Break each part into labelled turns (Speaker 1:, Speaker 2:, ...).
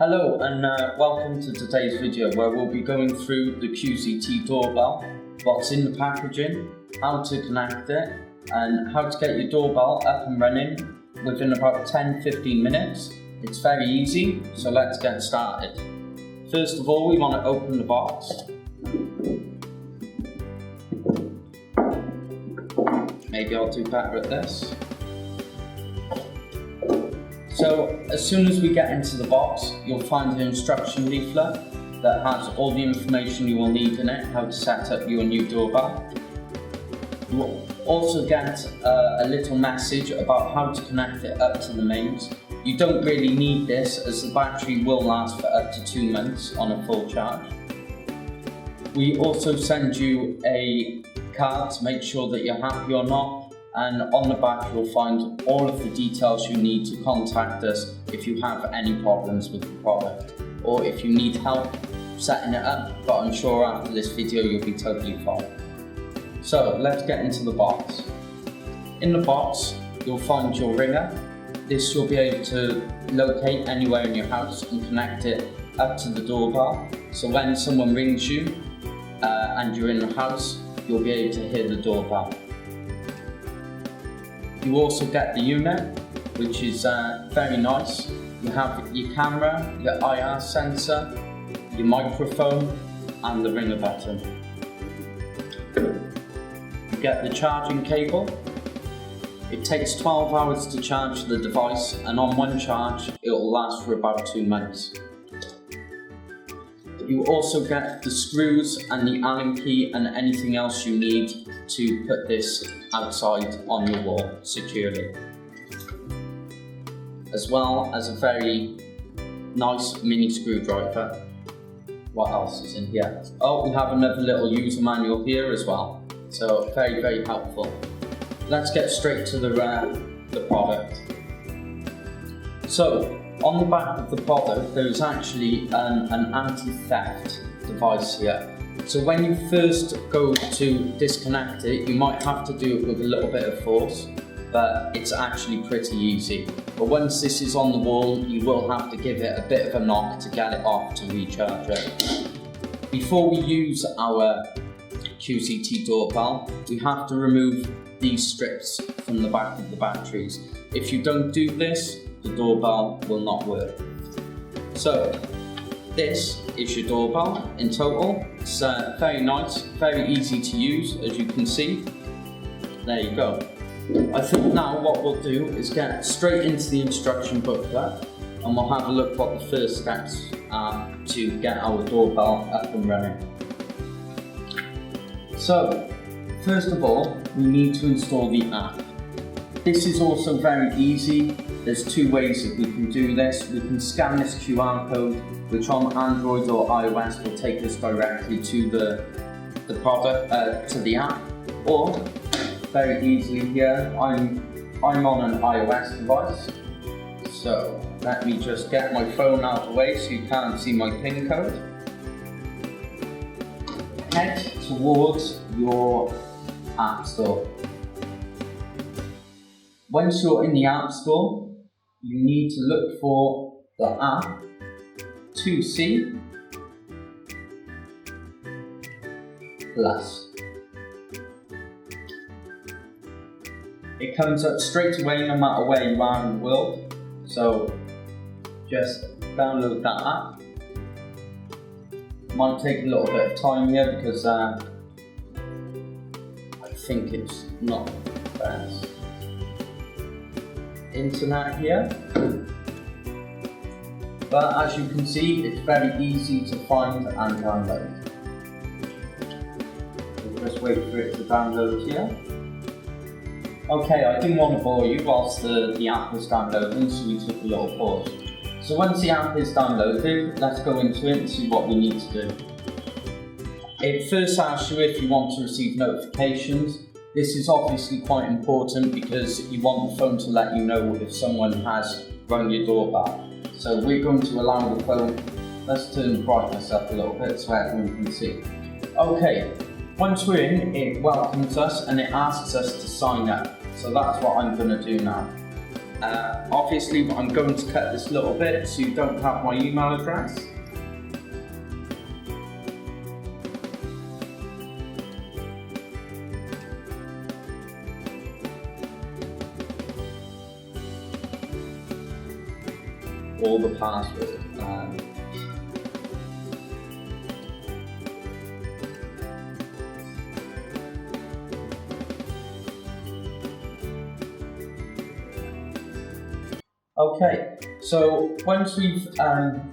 Speaker 1: Hello and welcome to today's video where we'll be going through the QCT doorbell, what's in the packaging, how to connect it and how to get your doorbell up and running within about 10-15 minutes. It's very easy, so let's get started. First of all, we want to open the box. Maybe I'll do better at this. So as soon as we get into the box, you'll find an instruction leaflet that has all the information you will need in it, how to set up your new doorbell. You will also get a little message about how to connect it up to the mains. You don't really need this as the battery will last for up to 2 months on a full charge. We also send you a card to make sure that you're happy or not. And on the back you'll find all of the details you need to contact us if you have any problems with the product or if you need help setting it up, but I'm sure after this video you'll be totally fine. So let's get into the box. In the box you'll find your ringer. This you'll be able to locate anywhere in your house and connect it up to the doorbell. So when someone rings you and you're in the house, you'll be able to hear the doorbell. You also get the unit, which is very nice. You have your camera, your IR sensor, your microphone and the ringer button. You get the charging cable. It takes 12 hours to charge the device and on one charge it will last for about 2 months. You also get the screws and the Allen key and anything else you need to put this outside on your wall securely, as well as a very nice mini screwdriver. What else is in here? Oh, we have another little user manual here as well, so very helpful. Let's get straight to the product. So on the back of the product there is actually an anti-theft device here. So when you first go to disconnect it, you might have to do it with a little bit of force, but it's actually pretty easy. But once this is on the wall, you will have to give it a bit of a knock to get it off to recharge it. Before we use our QCT doorbell, we have to remove these strips from the back of the batteries. If you don't do this, the doorbell will not work. So this is your doorbell in total. It's very nice, very easy to use, as you can see. There you go. I think now what we'll do is get straight into the instruction booklet and we'll have a look what the first steps are to get our doorbell up and running. So first of all, we need to install the app. This is also very easy. There's 2 ways that we can do this. We can scan this QR code, which on Android or iOS will take us directly to the product, to the app, or very easily here, I'm on an iOS device. So let me just get my phone out of the way so you can't see my PIN code. Head towards your App Store. Once you're in the App Store, you need to look for the app 2C Plus. It comes up straight away no matter where you are in the world, so just download that app. Might take a little bit of time here because I think it's not the best internet here, but as you can see it's very easy to find and download. We'll just wait for it to download here. Okay, I didn't want to bore you whilst the app was downloading, so we took a little pause. So once the app is downloaded, let's go into it and see what we need to do. It first asks you if you want to receive notifications. This is obviously quite important because you want the phone to let you know if someone has rung your doorbell. So we're going to allow the phone, let's turn the brightness up a little bit so everyone can see. Okay, once we're in, it welcomes us and it asks us to sign up. So that's what I'm going to do now. Obviously, I'm going to cut this little bit so you don't have my email address. Or the password. Okay, so once we've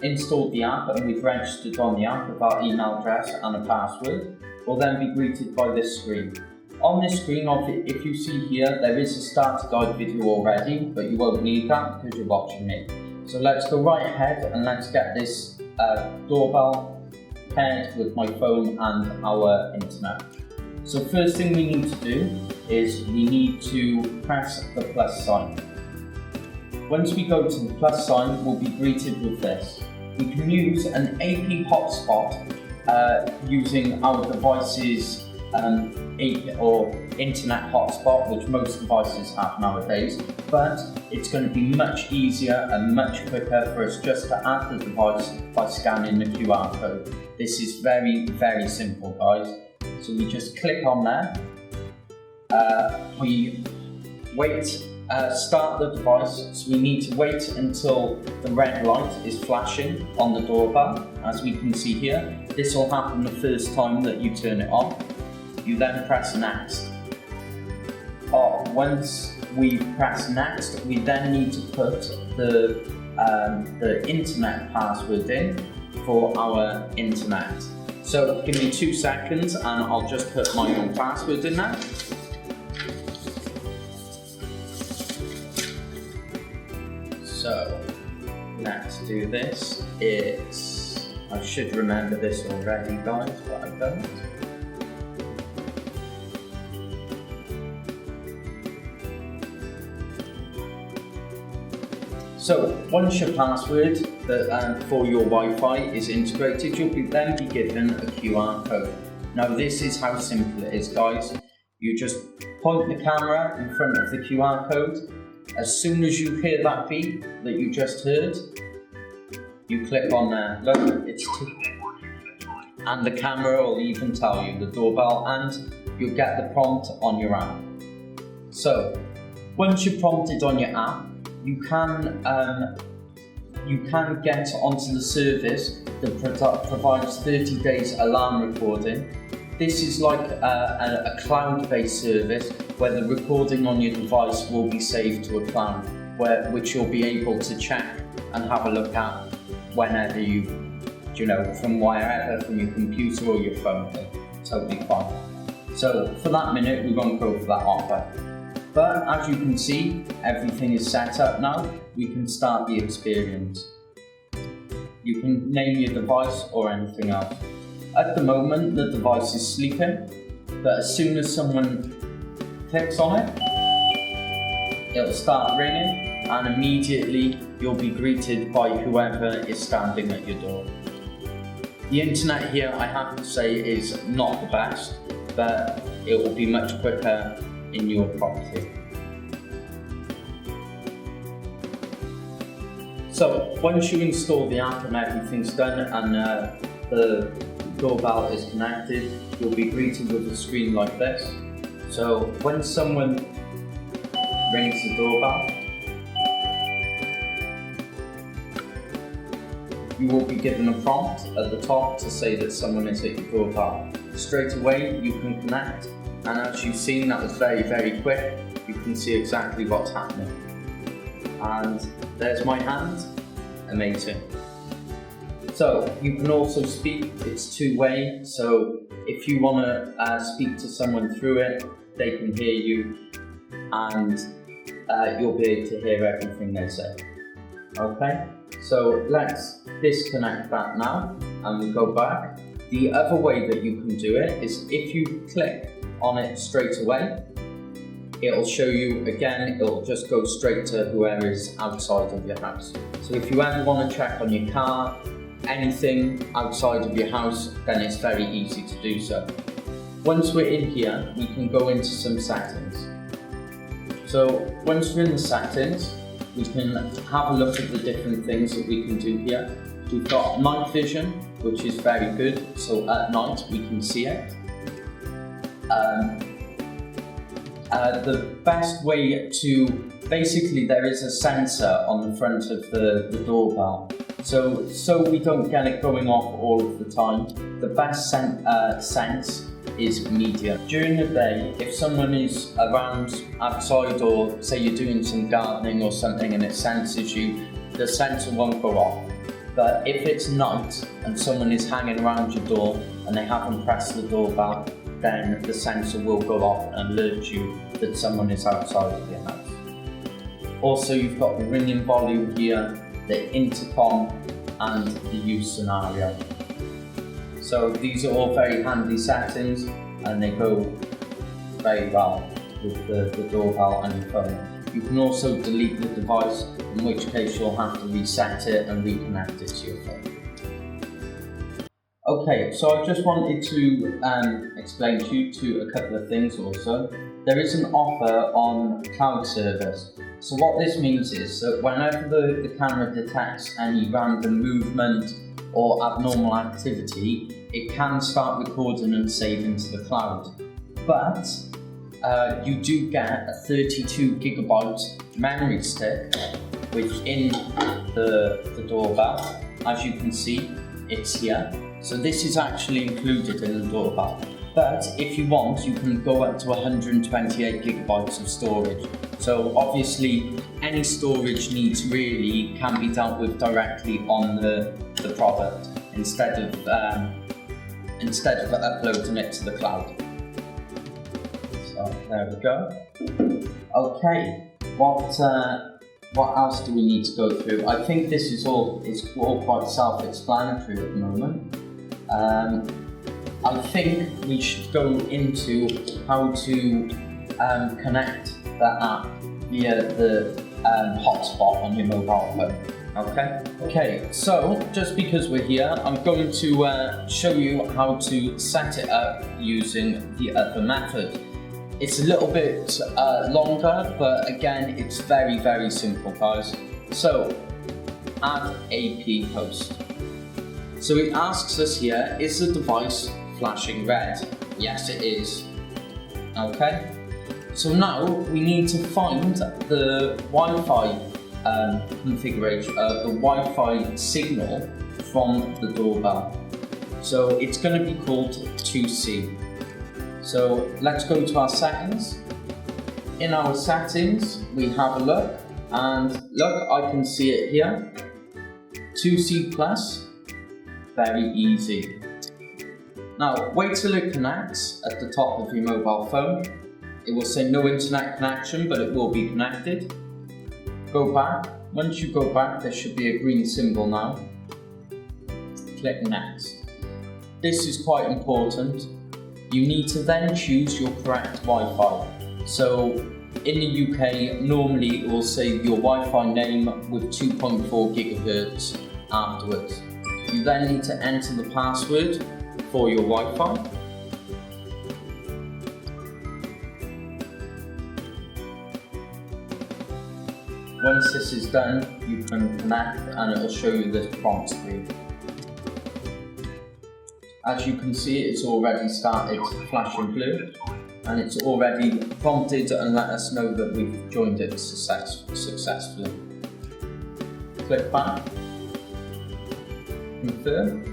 Speaker 1: installed the app and we've registered on the app with our email address and a password, we'll then be greeted by this screen. On this screen, if you see here, there is a starter guide video already, but you won't need that because you're watching me. So let's go right ahead and let's get this doorbell paired with my phone and our internet. So first thing we need to do is we need to press the plus sign. Once we go to the plus sign, we'll be greeted with this. We can use an AP hotspot using our device's AP or internet hotspot, which most devices have nowadays, but it's going to be much easier and much quicker for us just to add the device by scanning the QR code. This is very, very simple, guys. So we just click on there, we wait, start the device, so we need to wait until the red light is flashing on the doorbell. As we can see here, this will happen the first time that you turn it on. You then press next. Once we press next, we then need to put the internet password in for our internet. So give me 2 seconds and I'll just put my own password in there. So let's do this. I should remember this already, guys, but I don't. So once your password for your Wi-Fi is integrated, you'll then be given a QR code. Now this is how simple it is, guys. You just point the camera in front of the QR code. As soon as you hear that beep that you just heard, you click on there. Look, and the camera will even tell you the doorbell, and you'll get the prompt on your app. So once you're prompted on your app, you can get onto the service that provides 30 days alarm recording. This is like a cloud-based service where the recording on your device will be saved to a cloud, which you'll be able to check and have a look at whenever from wherever, from your computer or your phone. Totally fine. So for that minute, we won't go for that offer. But as you can see, everything is set up now. We can start the experience. You can name your device or anything else. At the moment, the device is sleeping, but as soon as someone clicks on it, it'll start ringing, and immediately you'll be greeted by whoever is standing at your door. The internet here, I have to say, is not the best, but it will be much quicker in your property. So once you install the app and everything's done and the doorbell is connected, you'll be greeted with a screen like this. So when someone rings the doorbell, you will be given a prompt at the top to say that someone is at your doorbell. Straight away you can connect, and as you've seen, that was very, very quick. You can see exactly what's happening. And there's my hand. Amazing. So you can also speak, it's two-way, so if you want to speak to someone through it, they can hear you, and you'll be able to hear everything they say. Okay, so let's disconnect that now and we go back. The other way that you can do it is if you click on it straight away, it'll show you again, it'll just go straight to whoever is outside of your house. So if you ever want to check on your car, anything outside of your house, then it's very easy to do so. Once we're in here, we can go into some settings. So once we're in the settings, we can have a look at the different things that we can do here. We've got night vision, which is very good, so at night we can see it. The best way to, basically there is a sensor on the front of the doorbell, so we don't get it going off all of the time. The best sense is medium. During the day, if someone is around outside, or say you're doing some gardening or something and it senses you, the sensor won't go off. But if it's night and someone is hanging around your door and they haven't pressed the doorbell, then the sensor will go off and alert you that someone is outside of your house. Also, you've got the ringing volume here, the intercom, and the use scenario. So these are all very handy settings and they go very well with the doorbell and your phone. You can also delete the device, in which case you'll have to reset it and reconnect it to your phone. Okay, so I just wanted to explain to you a couple of things also. There is an offer on cloud service. So what this means is that whenever the camera detects any random movement or abnormal activity, it can start recording and saving to the cloud. But you do get a 32 gigabyte memory stick within the doorbell. As you can see, it's here. So this is actually included in the doorbell. But if you want, you can go up to 128 gigabytes of storage. So obviously, any storage needs really can be dealt with directly on the product instead of uploading it to the cloud. So there we go. Okay, what else do we need to go through? I think this is all quite self-explanatory at the moment. I think we should go into how to connect the app via the hotspot on your mobile phone. Okay, so just because we're here, I'm going to show you how to set it up using the other method. It's a little bit longer, but again, it's very, very simple, guys. So, add AP host. So it asks us here, is the device flashing red? Yes, it is. Okay. So now we need to find the Wi-Fi configuration, the Wi-Fi signal from the doorbell. So it's going to be called 2C. So let's go to our settings. In our settings, we have a look, and look, I can see it here. 2C plus. Very easy. Now, wait till it connects at the top of your mobile phone. It will say no internet connection, but it will be connected. Go back. Once you go back, there should be a green symbol now. Click next. This is quite important. You need to then choose your correct Wi-Fi. So, in the UK, normally it will say your Wi-Fi name with 2.4 gigahertz afterwards. You then need to enter the password for your Wi-Fi. Once this is done, you can connect and it will show you this prompt screen. As you can see, it's already started flashing blue and it's already prompted and let us know that we've joined it successfully. Click back. Confirm,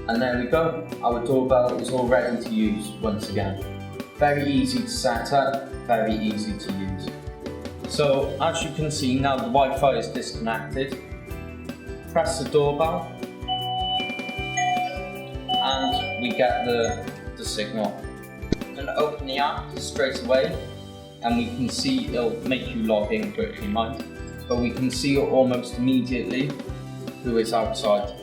Speaker 1: and there we go. Our doorbell is all ready to use once again. Very easy to set up, very easy to use. So as you can see, now the Wi-Fi is disconnected. Press the doorbell and we get the signal. I'm going to open the app straight away and we can see it'll make you log in quickly, Mike, but we can see it almost immediately who is outside.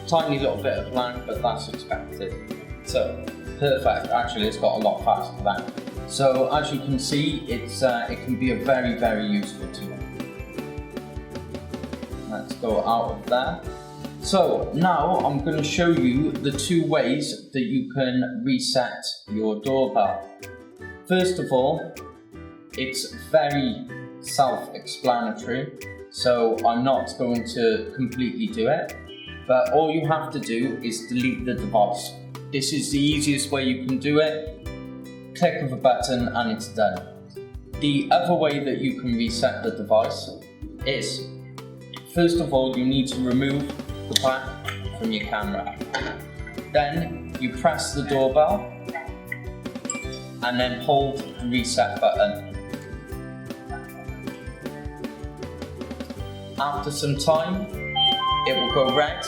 Speaker 1: Tiny little bit of lag, but that's expected. So, perfect. Actually, it's got a lot faster than that. So, as you can see, it can be a very, very useful tool. Let's go out of there. So, now I'm going to show you the two ways that you can reset your doorbell. First of all, it's very self-explanatory, so I'm not going to completely do it, but all you have to do is delete the device. This is the easiest way you can do it. Click of a button and it's done. The other way that you can reset the device is, first of all, you need to remove the back from your camera. Then you press the doorbell and then hold the reset button. After some time, it will go red,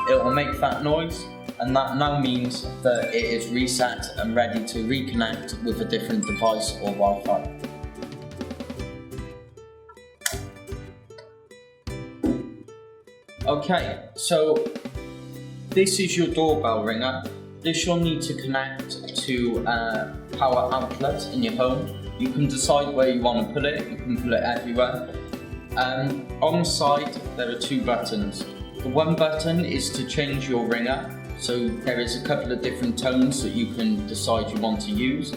Speaker 1: it will make that noise, and that now means that it is reset and ready to reconnect with a different device or Wi-Fi. Okay, so this is your doorbell ringer. This you'll need to connect to a power outlet in your home. You can decide where you want to put it, you can put it everywhere. On the side there are two buttons. The one button is to change your ringer, so there is a couple of different tones that you can decide you want to use,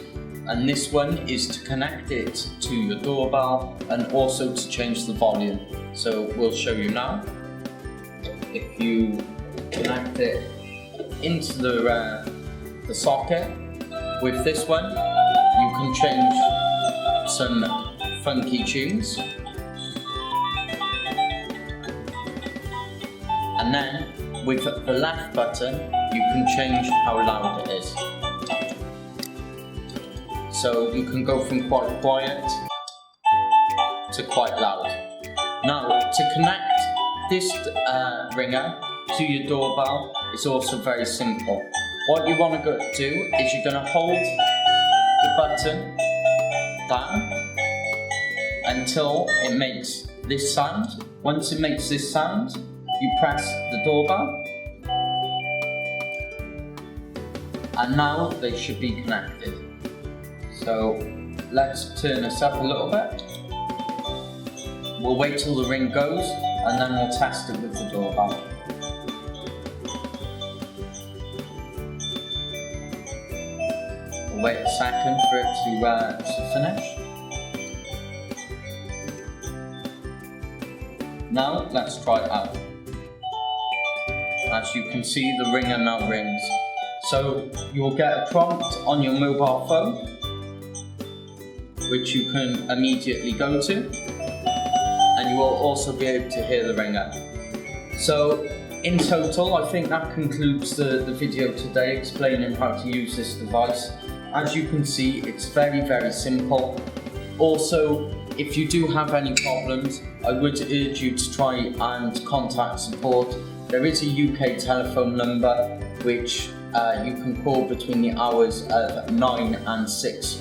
Speaker 1: and this one is to connect it to your doorbell and also to change the volume. So we'll show you now. If you connect it into the socket with this one, you can change some funky tunes. And then, with the left button, you can change how loud it is. So you can go from quite quiet to quite loud. Now, to connect this ringer to your doorbell is also very simple. What you want to do is you're going to hold the button down until it makes this sound. Once it makes this sound, you press the doorbell, and now they should be connected. So let's turn this up a little bit. We'll wait till the ring goes and then we'll test it with the doorbell. We'll wait a second for it to finish. Now let's try it out. As you can see, the ringer now rings. So you'll get a prompt on your mobile phone, which you can immediately go to, and you will also be able to hear the ringer. So in total, I think that concludes the video today explaining how to use this device. As you can see, it's very, very simple. Also, if you do have any problems, I would urge you to try and contact support. There is a UK telephone number which you can call between the hours of 9 AM and 6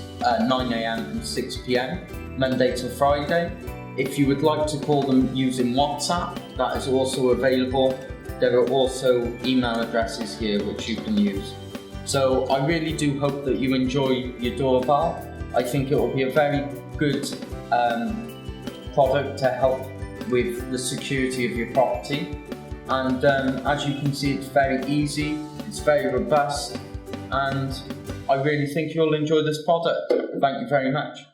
Speaker 1: PM, Monday to Friday. If you would like to call them using WhatsApp, that is also available. There are also email addresses here which you can use. So I really do hope that you enjoy your doorbell. I think it will be a very good product to help with the security of your property. And as you can see, it's very easy, it's very robust, and I really think you'll enjoy this product. Thank you very much.